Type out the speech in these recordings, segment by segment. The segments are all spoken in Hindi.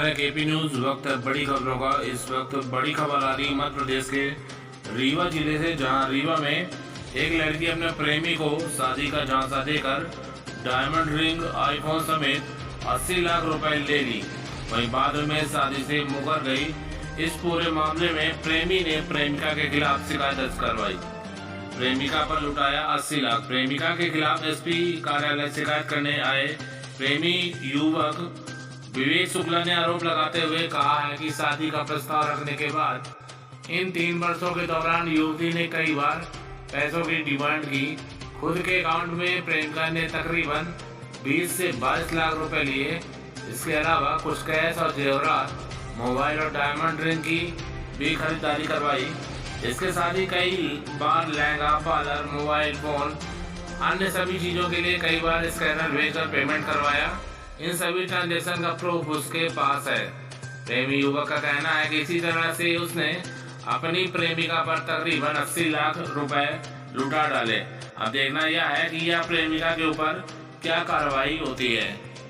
रहे केपी न्यूज। वक्त बड़ी खबरों का। इस वक्त बड़ी खबर आ रही मध्य प्रदेश के रीवा जिले से, जहां रीवा में एक लड़की अपने प्रेमी को शादी का झांसा देकर डायमंड रिंग, आईफोन समेत 80 लाख रुपए ले ली। वहीं बाद में शादी से मुकर गई। इस पूरे मामले में प्रेमी ने प्रेमिका के खिलाफ शिकायत दर्ज करवाई। प्रेमिका पर लुटाया 80 लाख। प्रेमिका के खिलाफ एसपी कार्यालय शिकायत करने आए प्रेमी युवक विवेक शुक्ला ने आरोप लगाते हुए कहा है कि शादी का प्रस्ताव रखने के बाद इन 3 वर्षों के दौरान युवती ने कई बार पैसों की डिमांड की। खुद के अकाउंट में प्रेमिका ने तकरीबन 20 से 22 लाख रुपए लिए। इसके अलावा कुछ कैश और जेवरात, मोबाइल और डायमंड रिंग की भी खरीदारी करवाई। इसके साथ ही कई बार लहंगा, पार्लर, मोबाइल फोन, अन्य सभी चीजों के लिए कई बार स्कैनर भेजकर पेमेंट करवाया। इन सभी ट्रांजैक्शन का प्रूफ उसके पास है। प्रेमी युवक का कहना है कि इसी तरह से उसने अपनी प्रेमिका पर तकरीबन 80 लाख रुपए लुटा डाले। अब देखना यह है कि यह प्रेमिका के ऊपर क्या कार्रवाई होती है।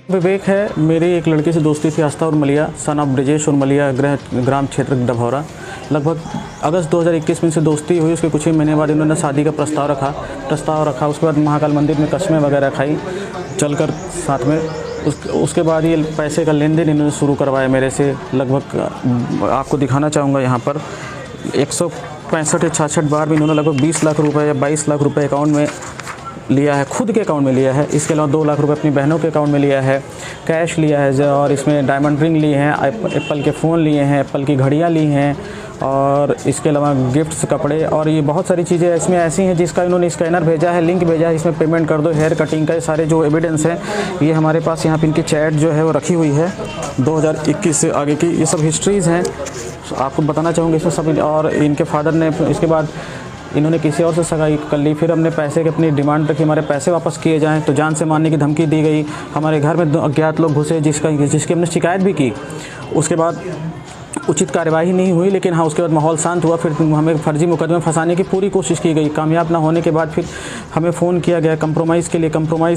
विवेक है, मेरी एक लड़की से दोस्ती थी, आस्था उर्मलिया, सन ऑफ ब्रिजेश उर्मलिया, ग्राम क्षेत्र डभौरा। लगभग अगस्त 2021 में से दोस्ती हुई। उसके कुछ ही महीने बाद इन्होंने शादी का प्रस्ताव रखा। उसके बाद महाकाल मंदिर में कस्में वगैरह खाई चलकर साथ में। उसके बाद ये पैसे का लेन देन इन्होंने शुरू करवाया मेरे से। लगभग आपको दिखाना चाहूँगा यहाँ पर 165 या 66 बार भी इन्होंने लगभग 20 लाख रुपए या 22 लाख रुपए अकाउंट में लिया है, खुद के अकाउंट में लिया है। इसके अलावा 2 लाख रुपए अपनी बहनों के अकाउंट में लिया है, कैश लिया है, और इसमें डायमंड रिंग लिए हैं, एप्पल के फ़ोन लिए हैं, एप्पल की घड़ियाँ ली हैं, और इसके अलावा गिफ्ट्स, कपड़े, और ये बहुत सारी चीज़ें इसमें ऐसी हैं जिसका इन्होंने स्कैनर भेजा है, लिंक भेजा है, इसमें पेमेंट कर दो। हेयर कटिंग का सारे जो एविडेंस हैं ये हमारे पास यहाँ पे इनकी चैट जो है वो रखी हुई है 2021 से आगे की। ये सब हिस्ट्रीज़ हैं, आपको बताना चाहूँगी इसमें सब। और इनके फादर ने इसके बाद इन्होंने किसी और से सगाई कर ली। फिर हमने पैसे की अपनी डिमांड रखी, हमारे पैसे वापस किए जाएं, तो जान से मारने की धमकी दी गई। हमारे घर में अज्ञात लोग घुसे जिसकी हमने शिकायत भी की। उसके बाद उचित कार्यवाही नहीं हुई, लेकिन हाँ उसके बाद माहौल शांत हुआ। फिर हमें फर्जी मुकदमे फंसाने की पूरी कोशिश की गई। कामयाब ना होने के बाद फिर हमें फ़ोन किया गया कंप्रोमाइज़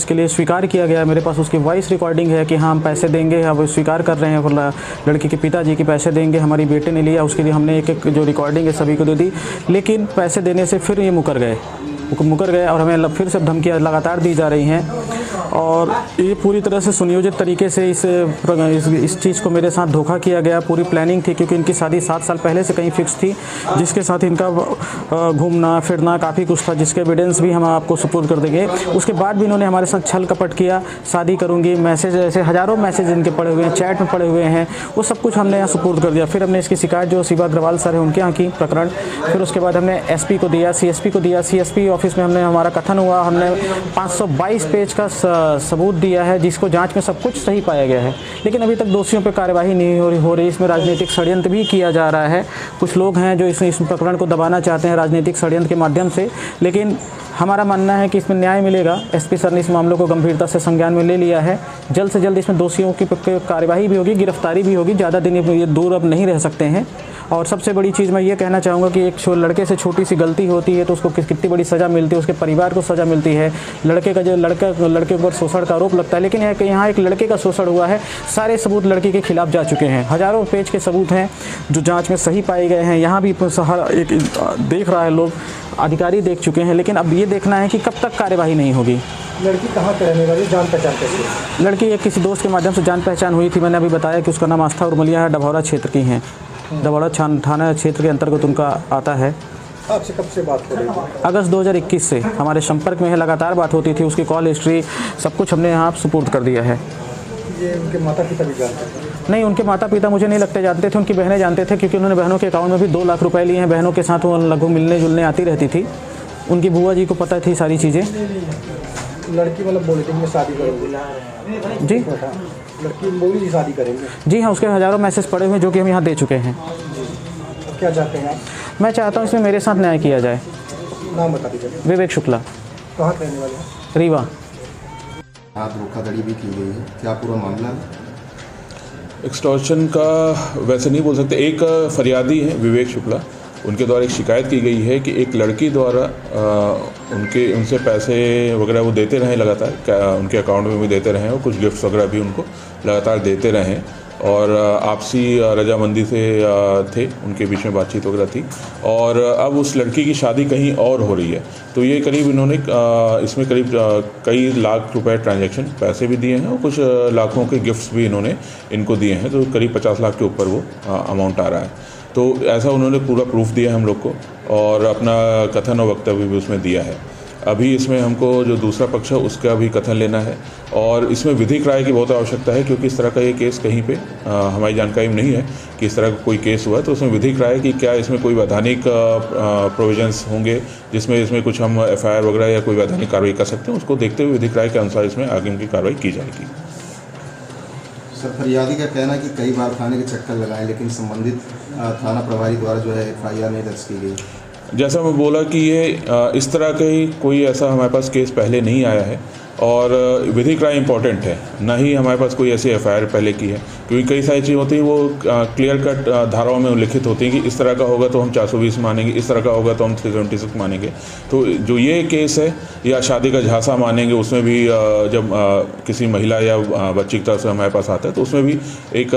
के लिए स्वीकार किया गया। मेरे पास उसकी वॉइस रिकॉर्डिंग है कि हाँ हम पैसे देंगे, अब स्वीकार कर रहे हैं। लड़की के पिताजी के पैसे देंगे, हमारी बेटे ने लिया, उसके लिए हमने एक जो रिकॉर्डिंग है सभी को दे दी। लेकिन पैसे देने से फिर ये मुकर गए और हमें फिर से धमकियाँ लगातार दी जा रही हैं। और ये पूरी तरह से सुनियोजित तरीके से इस चीज़ को मेरे साथ धोखा किया गया। पूरी प्लानिंग थी, क्योंकि इनकी शादी 7 साल पहले से कहीं फिक्स थी, जिसके साथ इनका घूमना फिरना काफ़ी कुछ था, जिसके एविडेंस भी हम आपको सुपुर्द कर देंगे। उसके बाद भी इन्होंने हमारे साथ छल कपट किया। शादी करूँगी, मैसेज ऐसे हज़ारों मैसेज इनके पड़े हुए हैं, चैट में पड़े हुए हैं, वो सब कुछ हमने यहाँ सुपुर्द कर दिया। फिर हमने इसकी शिकायत जो शिवा अग्रवाल सर है उनके यहाँ की प्रकरण। फिर उसके बाद हमने एसपी को दिया, सीएसपी को दिया। सीएसपी ऑफिस में हमने हमारा कथन हुआ, हमने 522 पेज का सबूत दिया है, जिसको जांच में सब कुछ सही पाया गया है। लेकिन अभी तक दोषियों पर कार्यवाही नहीं हो रही। इसमें राजनीतिक षड्यंत्र भी किया जा रहा है। कुछ लोग हैं जो इस प्रकरण को दबाना चाहते हैं राजनीतिक षड्यंत्र के माध्यम से, लेकिन हमारा मानना है कि इसमें न्याय मिलेगा। एसपी सर ने इस मामलों को गंभीरता से संज्ञान में ले लिया है। जल्द से जल्द इसमें दोषियों की कार्यवाही भी होगी, गिरफ्तारी भी होगी। ज़्यादा दिन ये दूर अब नहीं रह सकते हैं। और सबसे बड़ी चीज़ मैं ये कहना चाहूँगा कि एक लड़के से छोटी सी गलती होती है तो उसको कितनी बड़ी सज़ा मिलती है, उसके परिवार को सज़ा मिलती है। लड़के के ऊपर शोषण का आरोप लगता है, लेकिन यहाँ एक लड़के का शोषण हुआ है। सारे सबूत लड़के के खिलाफ जा चुके हैं, हज़ारों पेज के सबूत हैं जो जांच में सही पाए गए हैं। यहाँ भी एक देख रहा है, लोग अधिकारी देख चुके हैं। लेकिन अब ये देखना है कि कब तक कार्यवाही नहीं होगी। लड़की कहाँ के रहने वाली, जान पहचान कैसे? लड़की एक किसी दोस्त के माध्यम से जान पहचान हुई थी। मैंने अभी बताया कि उसका नाम आस्था उर्मलिया है, डभौरा क्षेत्र की हैं। डभौरा थाना क्षेत्र के अंतर्गत उनका आता है। आपसे कब से बात हो रही है? अगस्त 2021 से हमारे संपर्क में है, लगातार बात होती थी। उसकी कॉल हिस्ट्री सब कुछ हमने यहाँ सुपुर्द कर दिया है। ये उनके माता पिता भी जानते थे? नहीं, उनके माता पिता मुझे नहीं लगते जानते थे, उनकी बहनें जानते थे, क्योंकि उन्होंने बहनों के अकाउंट में भी 2 लाख रुपए लिए हैं। बहनों के साथ वो लगभग मिलने जुलने आती रहती थी। उनकी बुआ जी को पता थी सारी चीज़ें। लड़की मतलब बुलेटिन में शादी करेंगे जी? लड़की बोली शादी करेंगे? जी हाँ, उसके हज़ारों मैसेज पड़े हुए हैं जो कि हम यहाँ दे चुके हैं। क्या चाहते हैं आप? मैं चाहता हूँ इसमें मेरे साथ न्याय किया जाए। नाम बता दीजिए। विवेक शुक्ला। कहाँ रहने वाले हैं? रीवा। धोखाधड़ी भी की गई है, क्या पूरा मामला है? एक्सटॉर्शन का वैसे नहीं बोल सकते। एक फरियादी है विवेक शुक्ला, उनके द्वारा एक शिकायत की गई है कि एक लड़की द्वारा उनसे पैसे वगैरह वो देते रहे लगातार, उनके अकाउंट में भी देते रहे और कुछ गिफ्ट्स वगैरह भी उनको लगातार देते रहे। और आपसी रजामंदी से थे, उनके बीच में बातचीत वगैरह थी और अब उस लड़की की शादी कहीं और हो रही है। तो ये करीब इन्होंने इसमें करीब कई लाख रुपए ट्रांजैक्शन पैसे भी दिए हैं और कुछ लाखों के गिफ्ट्स भी इन्होंने इनको दिए हैं, तो करीब 50 लाख के ऊपर वो अमाउंट आ रहा है। तो ऐसा उन्होंने पूरा प्रूफ दिया है हम लोग को और अपना कथन और वक्तव्य भी उसमें दिया है। अभी इसमें हमको जो दूसरा पक्ष है उसका भी कथन लेना है और इसमें विधिक राय की बहुत आवश्यकता है, क्योंकि इस तरह का ये केस कहीं पे हमारी जानकारी में नहीं है कि इस तरह का कोई केस हुआ है। तो उसमें विधिक राय कि क्या इसमें कोई वैधानिक प्रोविजंस होंगे जिसमें इसमें कुछ हम FIR वगैरह या कोई वैधानिक कार्रवाई कर सकते हैं, उसको देखते हुए विधिक राय के अनुसार इसमें आगे की कार्रवाई की जाएगी। सर, फरियादी का कहना है कि कई बार थाने के चक्कर लगाए लेकिन संबंधित थाना प्रभारी द्वारा जो है FIR नहीं दर्ज की गई। जैसा मैं बोला कि ये इस तरह का ही कोई ऐसा हमारे पास केस पहले नहीं आया है और विधिक राय इम्पॉर्टेंट है, ना ही हमारे पास कोई ऐसी FIR पहले की है, क्योंकि कई सारी चीज़ होती हैं वो क्लियर कट धाराओं में उल्लिखित होती हैं कि इस तरह का होगा तो हम 420 मानेंगे, इस तरह का होगा तो हम 376 मानेंगे। तो जो ये केस है या शादी का झांसा मानेंगे, उसमें भी जब किसी महिला या बच्ची की तरफ से हमारे पास आता है तो उसमें भी एक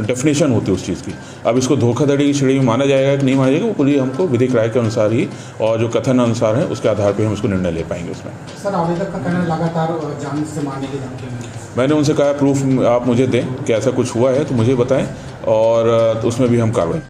डेफिनेशन होती है उस चीज़ की। अब इसको धोखाधड़ी की श्रेणी में माना जाएगा कि नहीं माना जाएगा, वो पूरी हमको विधिक राय के अनुसार ही और जो कथन अनुसार है उसके आधार पर हम उसको निर्णय ले पाएंगे उसमें। सर, आवेदक का कहना लगातार जान से मारने की धमकी मिली। मैंने उनसे कहा प्रूफ आप मुझे दें कि ऐसा कुछ हुआ है तो मुझे बताएं और उसमें भी हम कार्रवाई